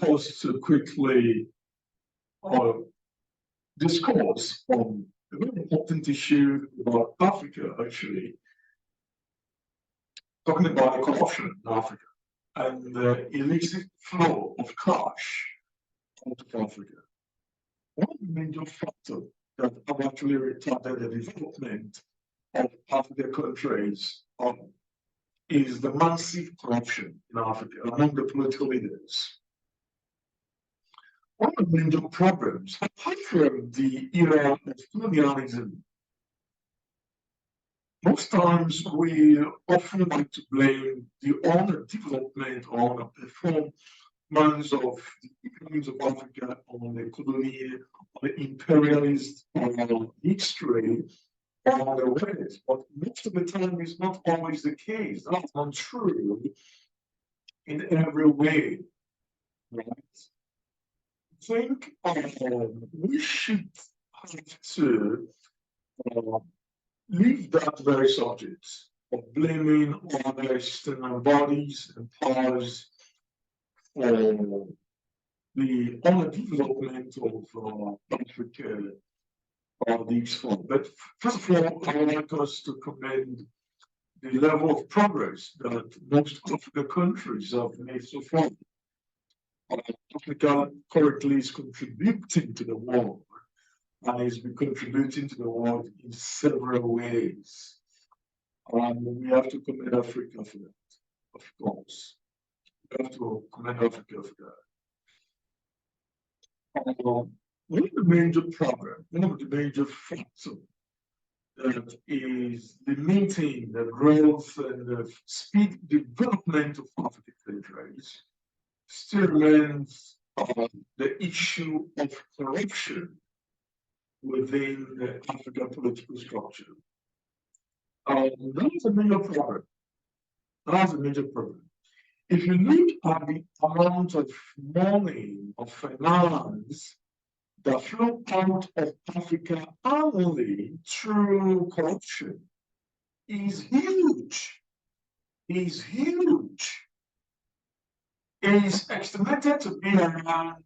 pause to quickly discourse on a very important issue about Africa, actually, talking about the corruption in Africa and the illicit flow of cash out of Africa. One of the major factors that have actually retarded the development of African countries is the massive corruption in Africa among the political leaders. One of the major problems, apart from the era of colonialism, most times we often like to blame the underdevelopment or underperformance of the economies of Africa on the colonial, on the imperialist history on the West. But most of the time, it's not always the case. That's not true in every way, right? I think we should have to leave that very subject of blaming other external bodies and powers for the underdevelopment of Africa or these forms. But first of all, I would like us to commend the level of progress that most African countries have made so far. Africa currently is contributing to the world and is contributing to the world in several ways. We have to commend Africa for that, of course. We have to commend Africa for that. One of the major problems, one of the major factors that is limiting the growth and the speed development of African countries still remains the issue of corruption within the African political structure. That is a major problem. That's a major problem. If you look at the amount of money, of finance that flow out of Africa annually through corruption is huge. Is huge. It is estimated to be around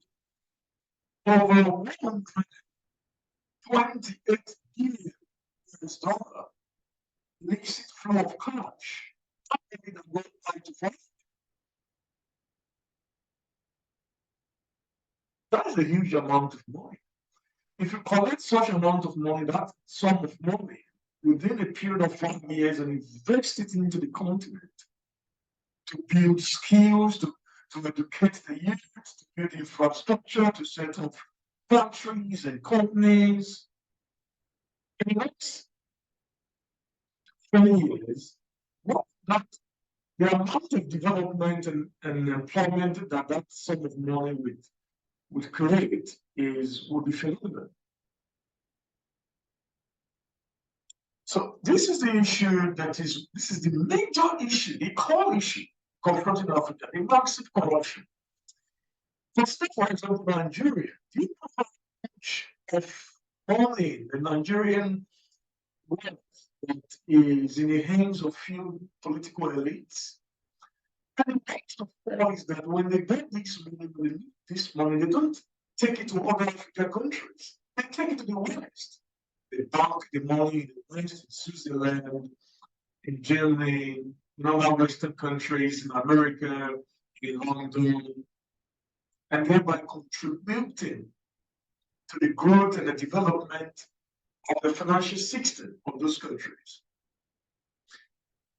over $128 billion illicit flow of cash. That's a huge amount of money. If you collect such amount of money, that sum of money, within a period of 5 years and invest it into the continent to build skills, to educate the youth, to build infrastructure, to set up factories and companies. In the next 20 years, the amount of development and employment that sum of money would create would be phenomenal. So this is the issue this is the major issue, the core issue confronting Africa, the massive corruption. Let's take, for example, Nigeria. Do you know how much of money the Nigerian wealth that is in the hands of few political elites? And the best of all is that when they get this money, they don't take it to other African countries. They take it to the West. They bank the money in the West, in Switzerland, in Germany, in other Western countries, in America, in London, and thereby contributing to the growth and the development of the financial system of those countries.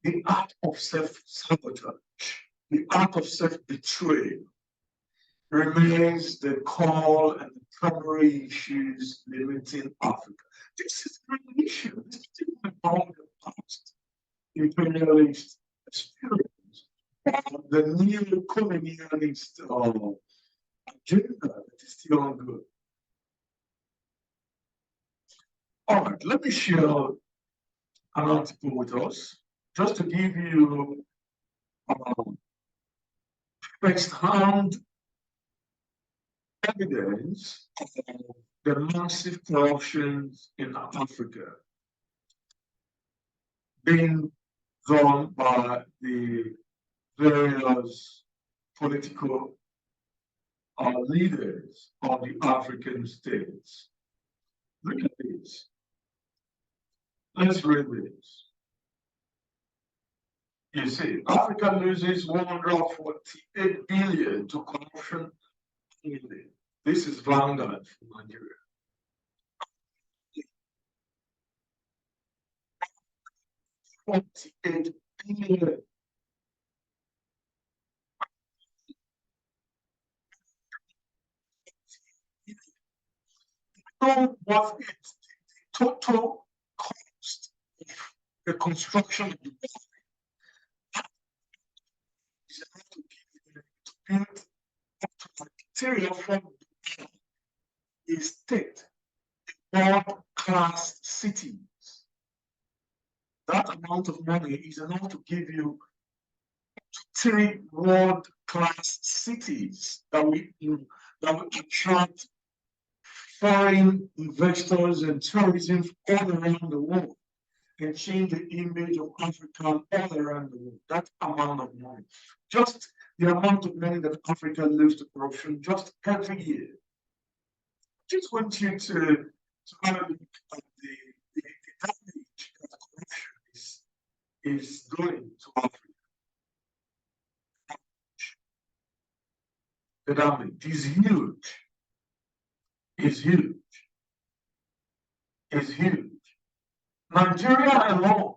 The art of self-sabotage, the art of self-betrayal remains the core and the primary issues limiting Africa. This is an issue. This is about the past imperialist experience, the neo-colonialist agenda that is still ongoing. All right, let me share an article with us just to give you first-hand evidence of the massive corruption in Africa being done by the various political are leaders of the African states. Look at this. Let's read this. You see, Africa loses 148 billion to corruption annually. This is Vanguard from Nigeria. 48 billion. Know what the total cost of the construction of the is enough to build material from a state, world-class cities. That amount of money is enough to give you 3 world-class cities that will attract foreign investors and tourism all around the world and change the image of Africa all around the world. That amount of money. Just the amount of money that Africa loses to corruption just every year. Just want you to have a look at the damage that corruption is doing to Africa. The damage is huge. Is huge. Is huge. Nigeria alone.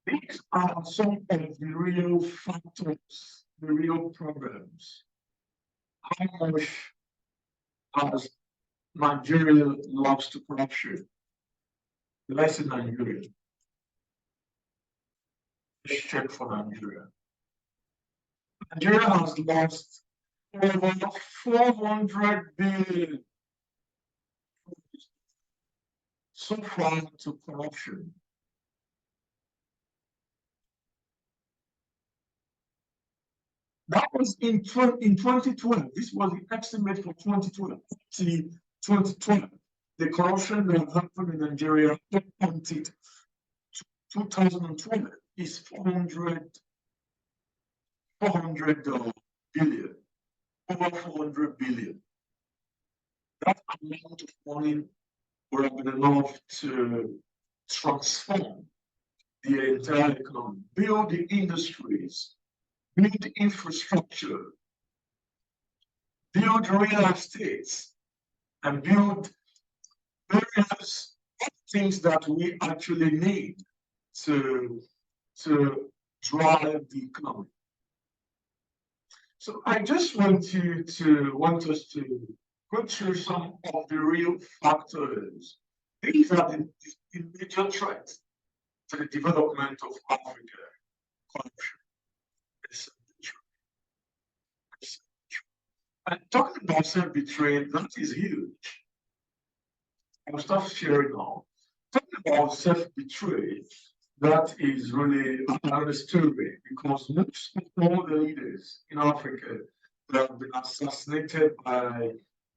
These are some of the real factors, the real problems. How much has Nigeria lost to corruption? Less in Nigeria. Let's check for Nigeria. Nigeria has lost over 400 billion so far to corruption. That was in 2012. This was the estimate for 2012. 2012. The corruption that happened in Nigeria up until 2012 is 400 billion, over 400 billion. That amount of money would have been enough to transform the entire economy, build the industries, build infrastructure, build real estate, and build various things that we actually need to drive the economy. So I just want us to go through some of the real factors. These are the major threats to the development of Africa. Corruption. And talking about self-betrayal, that is huge. I'll start sharing now. Talking about self-betrayal, that is really another story because most of all the leaders in Africa that have been assassinated by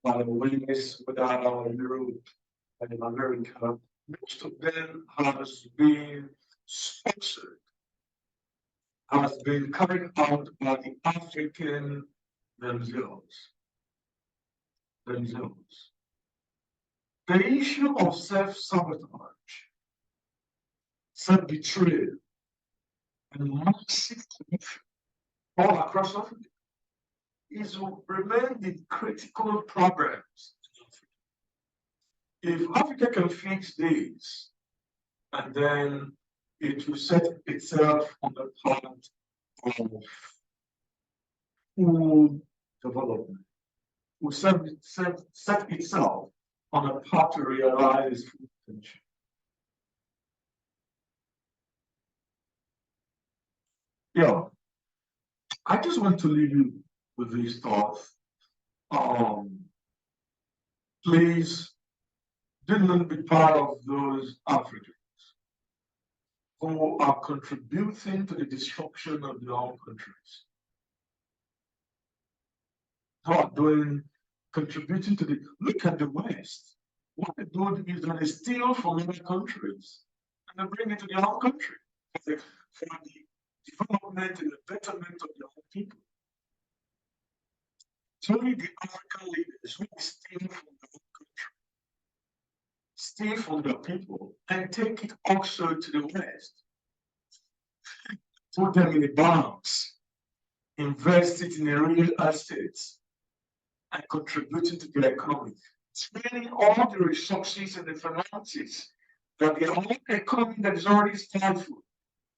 the West, whether Europe and in America, most of them has been sponsored, has been carried out by the African themselves. The issue of self-sabotage, self-betrayal, and massive corruption all across Africa remain the critical problems in Africa. If Africa can fix this, and then it will set itself on the path of full development, will set itself on a path to realize full potential. Yeah, I just want to leave you with these thoughts. Please do not be part of those Africans who are contributing to the destruction of their own countries. Who are contributing to the, look at the West. What they do is that they steal from other countries and they bring it to their own country. for the development and the betterment of their own people. It's only the African leaders who steal from their own country, steal from their people, and take it also to the West, put them in the banks, invest it in a real estate, and contributing to the economy, spending all the resources and the finances that their own economy that is already stifled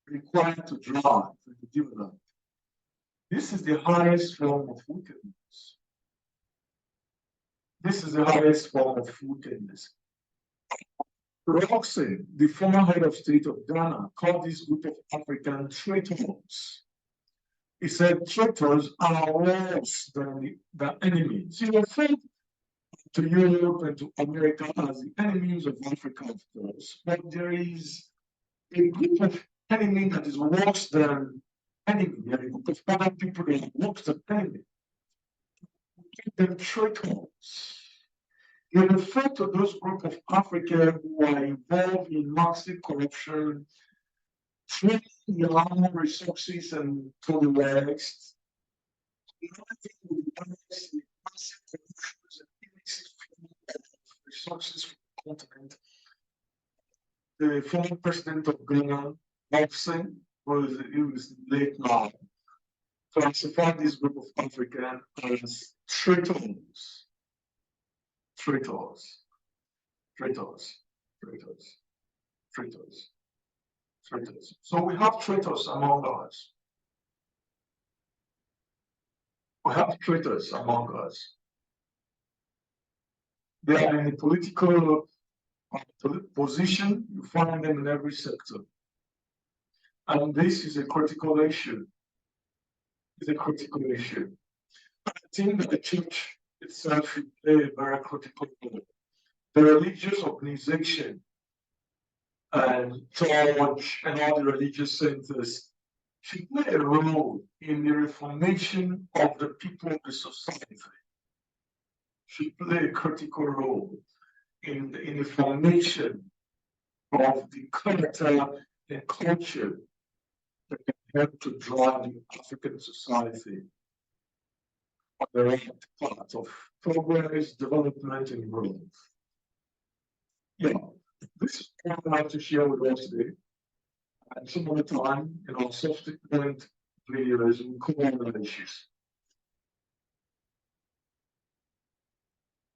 required to drive and to develop. This is the highest form of wickedness. This is the highest form of wickedness. Roxanne, the former head of state of Ghana, called this group of African traitors. He said traitors are worse than the enemies. He referred to Europe and to America as the enemies of Africa, of course, but there is a group of enemies that is worse than enemy. There are a group of other people that are worse than enemy. We give them traitors. He referred to those group of Africans who are involved in massive corruption, trading their own resources and to the West, uniting with the West with massive corruptions and illicit flow of resources from the continent. The former president of Ghana, Hobson, he was late now, classified this group of Africans as traitors. Traitors, traitors, traitors, traitors, traitors. So we have traitors among us. We have traitors among us. They are in a political position. You find them in every sector. And this is a critical issue. It's a critical issue. I think that the church itself should play a very critical role. The religious organization and church and all the religious centers should play a role in the reformation of the people of the society. Should play a critical role in the formation of the character and culture that can help to drive the African society on the right path of progress, development, and growth. Yeah, this is what I'd like to share with us today. And some other time in our subsequent videos, we'll cover other issues.